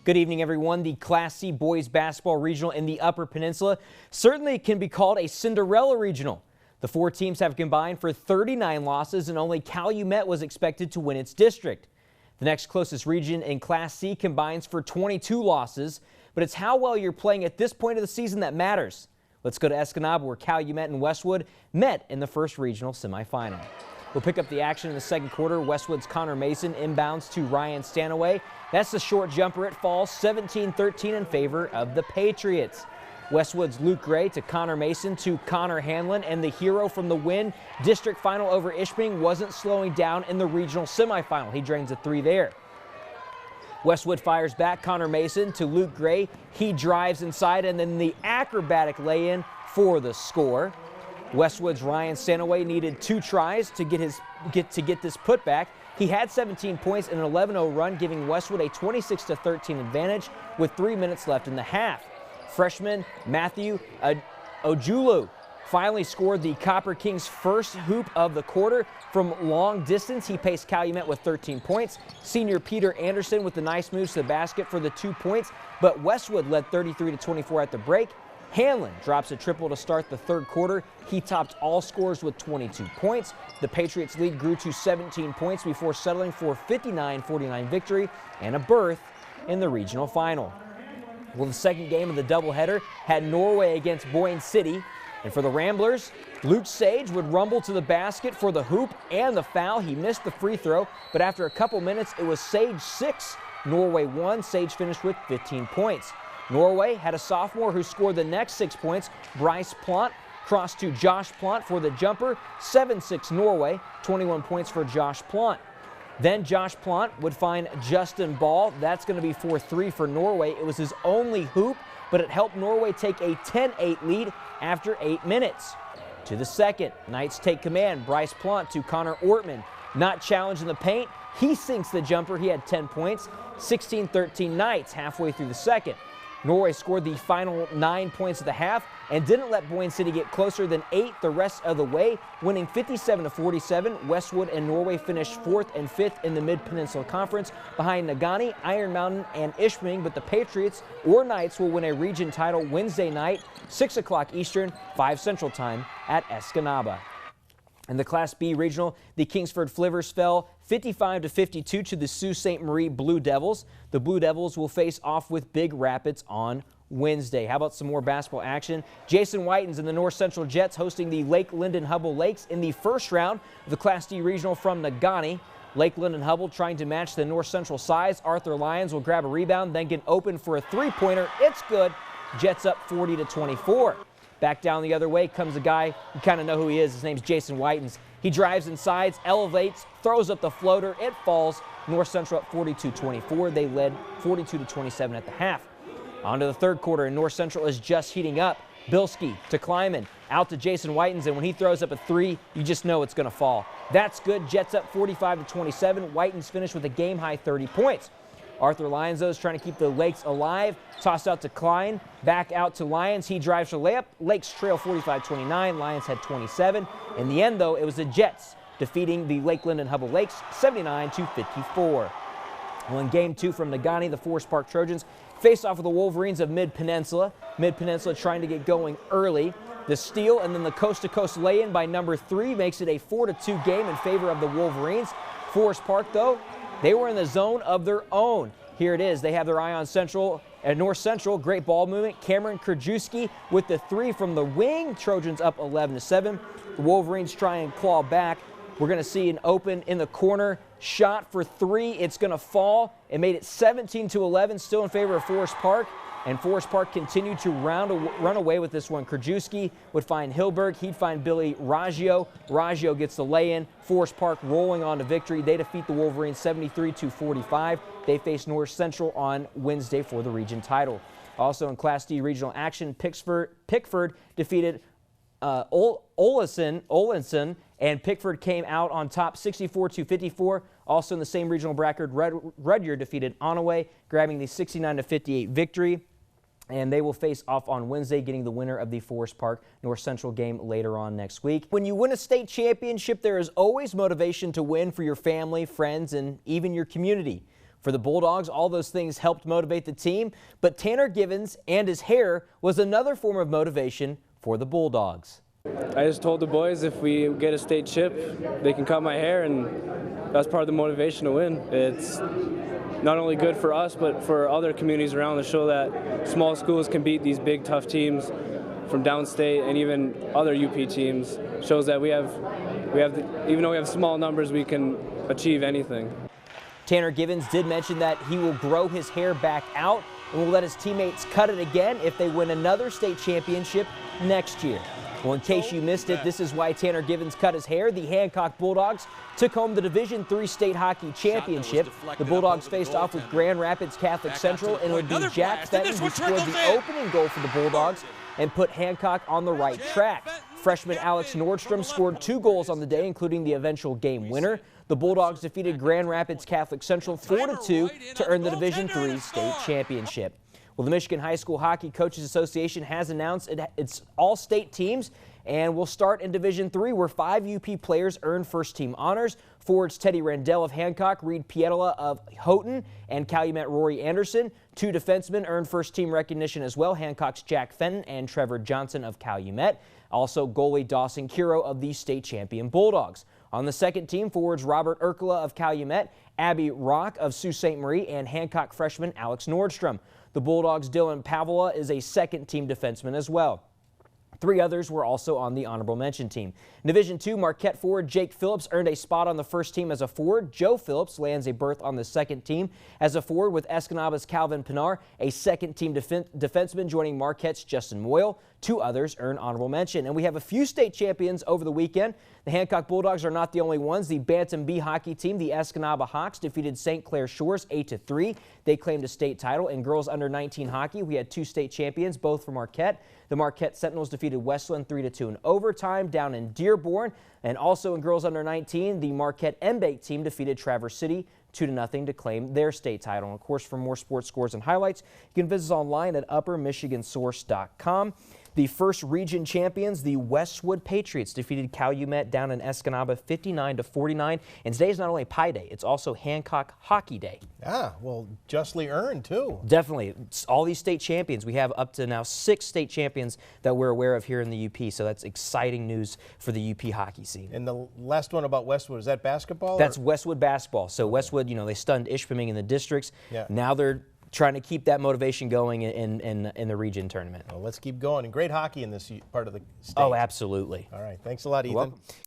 Good evening, everyone. The Class C boys basketball regional in the Upper Peninsula certainly can be called a Cinderella regional. The four teams have combined for 39 losses, and only Calumet was expected to win its district. The next closest region in Class C combines for 22 losses, but it's how well you're playing at this point of the season that matters. Let's go to Escanaba, where Calumet and Westwood met in the first regional semifinal. We'll pick up the action in the second quarter. Westwood's Connor Mason inbounds to Ryan Stanaway. That's the short jumper. It falls 17-13 in favor of the Patriots. Westwood's Luke Gray to Connor Mason to Connor Hanlon, and the hero from the win district final over Ishpeming wasn't slowing down in the regional semifinal. He drains a three there. Westwood fires back. Connor Mason to Luke Gray. He drives inside, and then the acrobatic lay-in for the score. Westwood's Ryan Stanaway needed 2 tries to get this putback. He had 17 points in an 11-0 run, giving Westwood a 26-13 advantage with 3 minutes left in the half. Freshman Matthew Ojulu finally scored the Copper Kings' first hoop of the quarter from long distance. He paced Calumet with 13 points. Senior Peter Anderson with the nice moves to the basket for the 2 points, but Westwood led 33-24 at the break. Hanlon drops a triple to start the third quarter. He topped all scores with 22 points. The Patriots' lead grew to 17 points before settling for a 59-49 victory and a berth in the regional final. Well, the second game of the doubleheader had Norway against Boyne City. And for the Ramblers, Luke Sage would rumble to the basket for the hoop and the foul. He missed the free throw, but after a couple minutes, it was Sage 6, Norway 1. Sage finished with 15 points. Norway had a sophomore who scored the next 6 points. Bryce Plant crossed to Josh Plant for the jumper. 7-6 Norway, 21 points for Josh Plant. Then Josh Plant would find Justin Ball. That's going to be 4-3 for Norway. It was his only hoop, but it helped Norway take a 10-8 lead after 8 minutes. To the second, Knights take command. Bryce Plant to Connor Ortman. Not challenged in the paint. He sinks the jumper. He had 10 points. 16-13 Knights halfway through the second. Norway scored the final 9 points of the half and didn't let Boyne City get closer than 8 the rest of the way, winning 57-47. Westwood and Norway finished 4th and 5th in the Mid-Peninsula Conference behind Negaunee, Iron Mountain, and Ishpeming, but the Patriots or Knights will win a region title Wednesday night, 6 o'clock Eastern, 5 Central Time at Escanaba. In the Class B regional, the Kingsford Flivvers fell 55-52 to the Sault Ste. Marie Blue Devils. The Blue Devils will face off with Big Rapids on Wednesday. How about some more basketball action? Jason Whitens and the North Central Jets hosting the Lake Linden-Hub Lakes in the first round of the Class D regional from Negaunee. Lake Linden-Hub trying to match the North Central size. Arthur Lyons will grab a rebound, then get open for a three-pointer. It's good. Jets up 40-24. Back down the other way comes a guy, you kind of know who he is. His name's Jason Whitens. He drives inside, elevates, throws up the floater. It falls. North Central at 42-24. They led 42-27 at the half. On to the third quarter, and North Central is just heating up. Bilski to Kleiman, out to Jason Whitens, and when he throws up a three, you just know it's going to fall. That's good. Jets up 45-27. Whitens finished with a game-high 30 points. Arthur Lyons, though, is trying to keep the Lakes alive. Tossed out to Klein, back out to Lyons. He drives for layup. Lakes trail 45-29. Lyons had 27. In the end, though, it was the Jets defeating the Lake Linden-Hub Lakes 79-54. Well, in Game 2 from Negaunee, the Forest Park Trojans face off with the Wolverines of Mid-Peninsula. Mid-Peninsula trying to get going early. The steal and then the coast-to-coast lay-in by number 3 makes it a 4-2 game in favor of the Wolverines. Forest Park, though, they were in the zone of their own. Here it is. They have their eye on Central and North Central. Great ball movement. Cameron Krajewski with the 3 from the wing. Trojans up 11-7. The Wolverines try and claw back. We're going to see an open in the corner. Shot for 3. It's going to fall. It made it 17-11, still in favor of Forest Park. And Forest Park continued to run away with this one. Krajewski would find Hilberg. He'd find Billy Raggio. Raggio gets the lay-in. Forest Park rolling on to victory. They defeat the Wolverines 73-45. They face North Central on Wednesday for the region title. Also in Class D regional action, Pickford defeated Olenson, and Pickford came out on top 64-54. Also in the same regional bracket, Rudyard defeated Onaway, grabbing the 69-58 victory. And they will face off on Wednesday, getting the winner of the Forest Park North Central game later on next week. When you win a state championship, there is always motivation to win for your family, friends, and even your community. For the Bulldogs, all those things helped motivate the team, but Tanner Givens and his hair was another form of motivation for the Bulldogs. I just told the boys if we get a state chip, they can cut my hair, and that's part of the motivation to win. It's not only good for us, but for other communities around to show that small schools can beat these big, tough teams from downstate and even other UP teams. Shows that even though we have small numbers, we can achieve anything. Tanner Givens did mention that he will grow his hair back out and will let his teammates cut it again if they win another state championship next year. Well, in case you missed it, this is why Tanner Givens cut his hair. The Hancock Bulldogs took home the Division III State Hockey Championship. The Bulldogs faced off with Grand Rapids Catholic Central, and it would be Jack Fenton who scored the opening goal for the Bulldogs and put Hancock on the right track. Freshman Alex Nordstrom scored 2 goals on the day, including the eventual game winner. The Bulldogs defeated Grand Rapids Catholic Central 4-2 to earn the Division III State Championship. Well, the Michigan High School Hockey Coaches Association has announced its all-state teams and will start in Division III, where 5 UP players earn first-team honors. Forwards Teddy Randell of Hancock, Reed Pietola of Houghton, and Calumet Rory Anderson. 2 defensemen earned first-team recognition as well, Hancock's Jack Fenton and Trevor Johnson of Calumet. Also, goalie Dawson Kiro of the state champion Bulldogs. On the second team, forwards Robert Urkula of Calumet, Abby Rock of Sault Ste. Marie, and Hancock freshman Alex Nordstrom. The Bulldogs' Dylan Pavola is a second-team defenseman as well. 3 others were also on the honorable mention team. In Division II, Marquette forward Jake Phillips earned a spot on the first team as a forward. Joe Phillips lands a berth on the second team as a forward, with Escanaba's Calvin Pinar, a second-team defenseman, joining Marquette's Justin Moyle. 2 others earn honorable mention. And we have a few state champions over the weekend. The Hancock Bulldogs are not the only ones. The Bantam B hockey team, the Escanaba Hawks, defeated St. Clair Shores 8-3. They claimed a state title. In girls under 19 hockey, we had 2 state champions, both from Marquette. The Marquette Sentinels defeated Westland 3-2 in overtime down in Dearborn. And also in girls under 19, the Marquette MBake team defeated Traverse City 2-0 to claim their state title. And of course, for more sports scores and highlights, you can visit us online at uppermichigansource.com. The first region champions, the Westwood Patriots, defeated Calumet down in Escanaba 59-49. And today is not only Pi Day, it's also Hancock Hockey Day. Ah, well, justly earned, too. Definitely. It's all these state champions. We have up to now 6 state champions that we're aware of here in the UP, so that's exciting news for the UP hockey scene. And the last one about Westwood, is that basketball? That's Westwood basketball. So Westwood, you know, they stunned Ishpeming in the districts. Yeah. Now they're trying to keep that motivation going in the region tournament. Well, let's keep going. And great hockey in this part of the state. Oh, absolutely. All right. Thanks a lot, Ethan.